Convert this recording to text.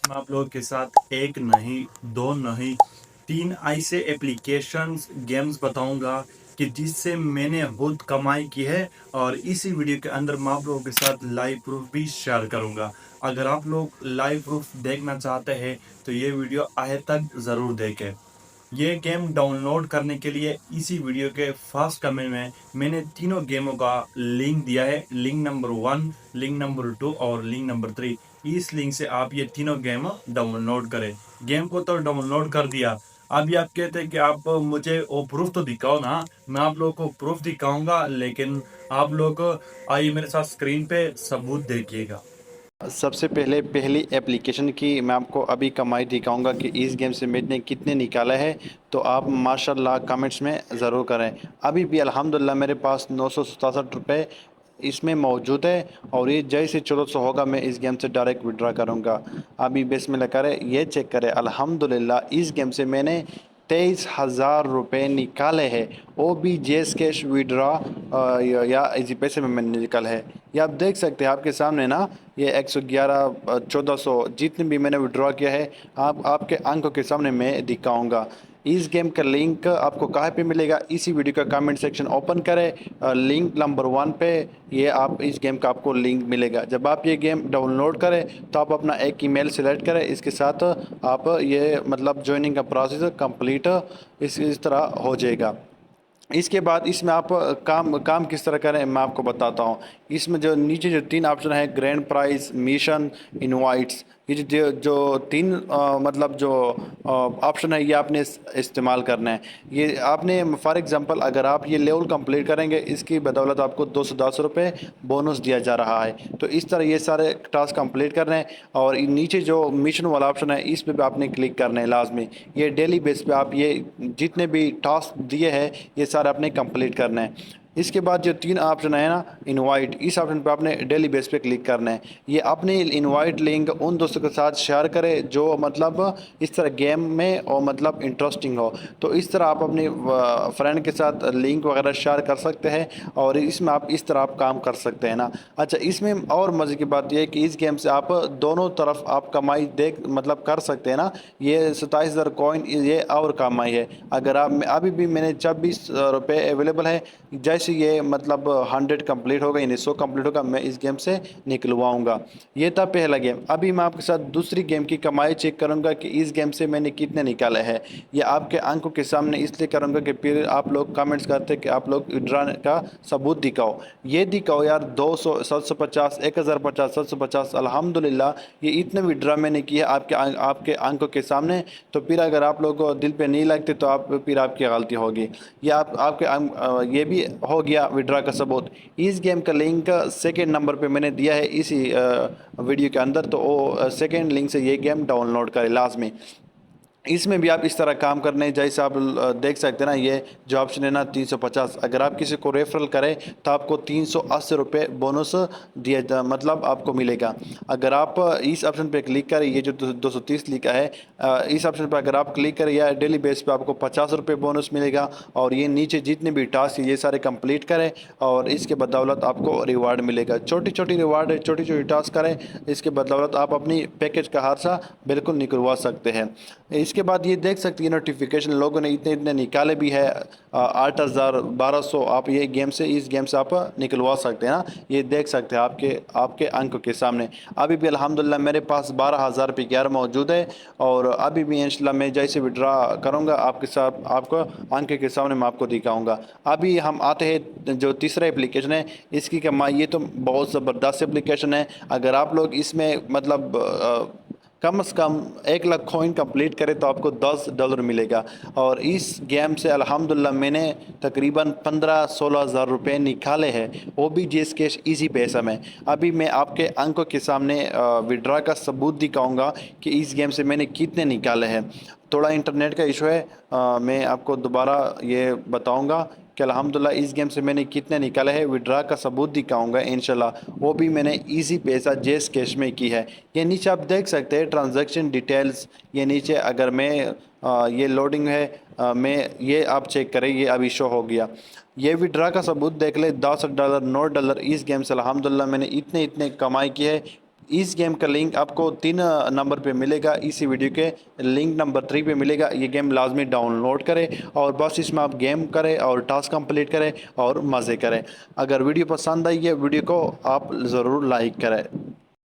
मैं आप लोगों के साथ एक नहीं, दो नहीं, 3 ऐसे एप्लीकेशंस, गेम्स बताऊंगा कि जिससे मैंने बहुत कमाई की है और इसी वीडियो के अंदर मैं आप लोगों के साथ लाइव प्रूफ भी शेयर करूंगा। अगर आप लोग लाइव प्रूफ देखना चाहते हैं तो ये वीडियो आखिर तक ज़रूर देखें। ये गेम डाउनलोड करने के लिए इसी वीडियो के फर्स्ट कमेंट में मैंने तीनों गेमों का लिंक दिया है। लिंक नंबर 1, लिंक नंबर 2 और लिंक नंबर 3। इस लिंक से आप ये तीनों गेम डाउनलोड करें। गेम को तो डाउनलोड कर दिया, अभी आप कहते हैं कि आप मुझे वो प्रूफ तो दिखाओ ना। मैं आप लोगों को प्रूफ दिखाऊंगा, लेकिन आप लोग आइए मेरे साथ स्क्रीन पे सबूत देखिएगा। सबसे पहले पहली एप्लीकेशन की मैं आपको अभी कमाई दिखाऊंगा कि इस गेम से मैंने कितने निकाला है। तो आप माशाल्लाह कमेंट्स में ज़रूर करें। अभी भी अल्हम्दुलिल्लाह मेरे पास 967 रुपये इसमें मौजूद है और ये जैसे 1400 होगा मैं इस गेम से डायरेक्ट विड्रा करूँगा। अभी बिस्मिल्लाह करें, ये चेक करें। अल्हम्दुलिल्लाह इस गेम से मैंने 23,000 रुपये निकाले हैं। वो भी जेस कैश विड्रा या इसी पैसे में मैंने निकाला है। ये आप देख सकते हैं आपके सामने ना, ये 111 1400 जितने भी मैंने विड्रॉ किया है आपके आंखों के सामने मैं दिखाऊंगा। इस गेम का लिंक आपको कहाँ पे मिलेगा, इसी वीडियो का कमेंट सेक्शन ओपन करें, लिंक नंबर 1 पे ये आप इस गेम का आपको लिंक मिलेगा। जब आप ये गेम डाउनलोड करें तो आप अपना एक ईमेल सेलेक्ट करें, इसके साथ आप ये मतलब ज्वाइनिंग का प्रोसेस कंप्लीट इस तरह हो जाएगा। इसके बाद इसमें आप काम किस तरह करें मैं आपको बताता हूँ। इसमें जो नीचे जो 3 ऑप्शन है, ग्रैंड प्राइज, मिशन, इनवाइट्स, ये जो 3 मतलब जो ऑप्शन है ये आपने इस्तेमाल करना है। ये आपने फॉर एग्जांपल अगर आप ये लेवल कंप्लीट करेंगे इसकी बदौलत आपको 210 रुपये बोनस दिया जा रहा है। तो इस तरह ये सारे टास्क कंप्लीट करने हैं। और नीचे जो मिशन वाला ऑप्शन है इस पे भी आपने क्लिक करना है लाजमी। ये डेली बेस पे आप ये जितने भी टास्क दिए हैं ये सारे आपने कंप्लीट करना है। इसके बाद जो 3 ऑप्शन है ना, इनवाइट, इस ऑप्शन पे आपने डेली बेस पे क्लिक करना है। ये अपने इनवाइट लिंक उन दोस्तों के साथ शेयर करें जो मतलब इस तरह गेम में और मतलब इंटरेस्टिंग हो। तो इस तरह आप अपने फ्रेंड के साथ लिंक वगैरह शेयर कर सकते हैं और इसमें आप इस तरह आप काम कर सकते हैं ना। अच्छा, इसमें और मज़े की बात यह है कि इस गेम से आप दोनों तरफ आप कमाई देख मतलब कर सकते हैं ना। ये 27,000 कॉइन ये और कमाई है। अगर आप अभी भी मैंने 26 रुपये अवेलेबल है। जैसे ये मतलब 100 कंप्लीट होगा यानी 100 कंप्लीट होगा मैं इस गेम से निकलवाऊंगा। ये था पहला गेम। अभी मैं आपके साथ दूसरी गेम की कमाई चेक करूंगा कि इस गेम से मैंने कितने निकाले हैं। ये आपके आंखों के सामने इसलिए करूंगा कि फिर आप लोग कमेंट्स करते हैं कि आप लोग विड्रॉ का सबूत दिखाओ। ये दिखाओ यार, 200, 750, 1050, 750। अल्हम्दुलिल्लाह ये इतने विड्रॉ मैंने किए आपके आंखों के सामने। तो फिर अगर आप लोगों को दिल पे नहीं लगते तो आप फिर आपकी गलती होगी। ये ये भी हो गया विड्रा का सबूत। इस गेम का लिंक सेकेंड नंबर पे मैंने दिया है इसी वीडियो के अंदर। तो वो सेकेंड लिंक से ये गेम डाउनलोड करें लाजमी। इसमें भी आप इस तरह काम करने जैसे आप देख सकते हैं ना, ये जो ऑप्शन है ना 350, अगर आप किसी को रेफरल करें तो आपको 380 रुपये बोनस मतलब आपको मिलेगा। अगर आप इस ऑप्शन पे क्लिक करें, ये जो 230 लिखा है, इस ऑप्शन पे अगर आप क्लिक करें या डेली बेस पे आपको 50 रुपये बोनस मिलेगा। और ये नीचे जितने भी टास्क ये सारे कंप्लीट करें और इसके बदौलत आपको रिवार्ड मिलेगा। छोटी छोटी रिवार्ड है, छोटी छोटी टास्क करें, इसके बदौलत आप अपनी पैकेज का हादसा बिल्कुल निकलवा सकते हैं। इसके बाद ये देख सकते हैं नोटिफिकेशन लोगों ने इतने इतने निकाले भी है, 8,000, 1,200 आप ये गेम से इस गेम से आप निकलवा सकते हैं ना। ये देख सकते हैं आपके आंखों के सामने। अभी भी अल्हम्दुलिल्लाह मेरे पास 12,000 रुपये की मौजूद है। और अभी भी इंशाल्लाह मैं जैसे विड्रा करूँगा आपके साथ आपको आंखें के सामने मैं आपको दिखाऊँगा। अभी हम आते हैं जो तीसरा एप्लीकेशन है इसकी कमाई। ये तो बहुत ज़बरदस्त एप्लीकेशन है। अगर आप लोग इसमें मतलब कम से कम 1 लाख कॉइन कंप्लीट करें तो आपको $10 मिलेगा। और इस गेम से अल्हम्दुलिल्लाह मैंने तकरीबन 15-16 हज़ार रुपये निकाले हैं, वो भी जिस कैश इजी पैसा में। अभी मैं आपके आंखों के सामने विड्रा का सबूत दिखाऊंगा कि इस गेम से मैंने कितने निकाले हैं। थोड़ा इंटरनेट का इशू है, मैं आपको दोबारा ये बताऊंगा कि अल्हम्दुलिल्लाह इस गेम से मैंने कितने निकाले हैं। विड्रा का सबूत दिखाऊंगा इंशाल्लाह, वो भी मैंने इजी पैसा जेस कैश में की है। ये नीचे आप देख सकते हैं ट्रांजैक्शन डिटेल्स। ये नीचे अगर मैं ये लोडिंग है, मैं ये आप चेक करें, ये अभी शो हो गया। ये विड्रा का सबूत देख ले, $10, $9 इस गेम से अल्हम्दुलिल्लाह मैंने इतने इतने कमाई की है। اس گیم کا لنک آپ کو 3 نمبر پہ ملے گا، اسی ویڈیو کے لنک نمبر 3 پہ ملے گا۔ یہ گیم لازمی ڈاؤن لوڈ کریں اور بس اس میں آپ گیم کریں اور ٹاسک کمپلیٹ کریں اور مزے کریں۔ اگر ویڈیو پسند آئی ہے ویڈیو کو آپ ضرور لائک کریں۔